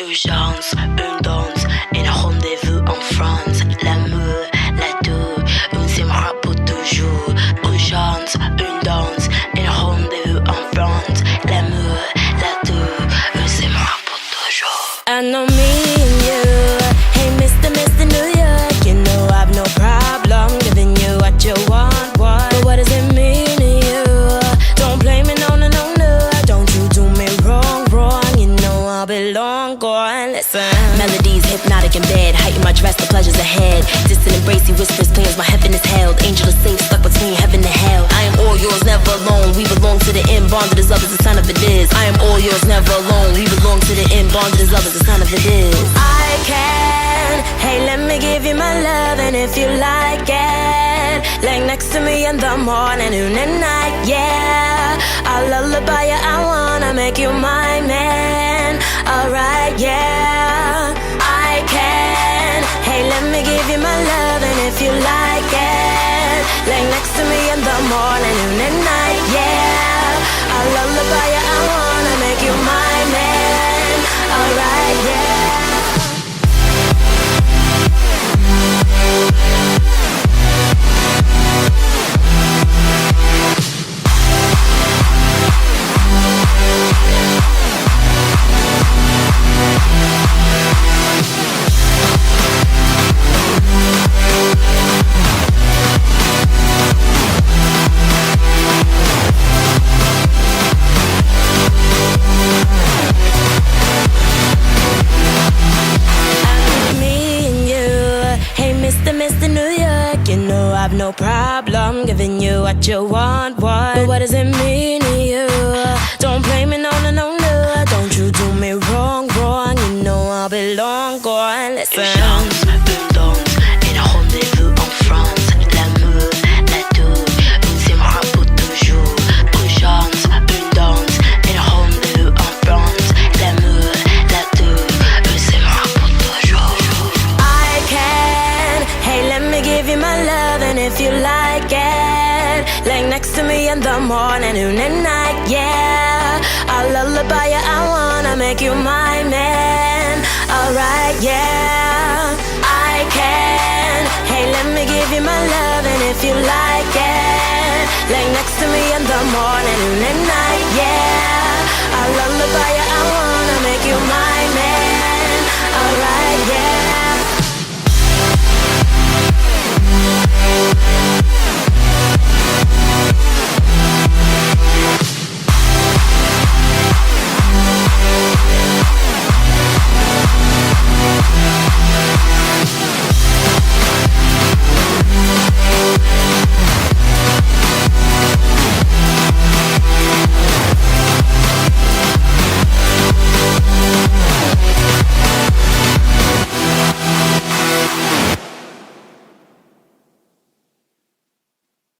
Urgence, une danse, un rendez-vous en France. L'amour, la tour, on s'aimera pour toujours. Urgence, une danse, un rendez-vous en France. L'amour, la tour, on s'aimera pour toujours. I know me and you. Hey, Mr. New York, you know I've no problem giving you what you want. But what does it mean to you? Don't blame me, no. Don't you do me wrong. You know I belong, go on, listen. Melodies hypnotic in bed, heighten my dress, the pleasures ahead. Distant embrace, whispers, cleans, my heaven is held. Angel is safe, stuck between heaven and hell. I am all yours, never alone. We belong to the end, bonded as love is the sign of it is. I am all yours, never alone. We belong to the end, bonded as love is the sign of it is. I can, hey, let me give you my love, and if you like it, lay next to me in the morning, noon and night, yeah. I'll lullaby you, I wanna make you my man. Alright, yeah, I can. Hey, let me give you my love, and if you like it, lay next to me in the morning, noon and night, yeah. I'll lullaby you, I wanna make you my man. Alright, yeah. Mr. New York, you know I've no problem giving you what you want. But what does it mean to you? Don't blame me, no. Don't you do me wrong. You know I belong, go on, listen. Urgence, une danse, un rendez-vous en France. L'amour, la tour, on s'aimera pour toujours. Urgence, une danse, un rendez-vous en France. L'amour, la tour, on s'aimera pour toujours. I can. Hey, let me give you my love, and if you like it, lay next to me in the morning, noon and night, yeah. I'll lullaby you, I wanna make you mine.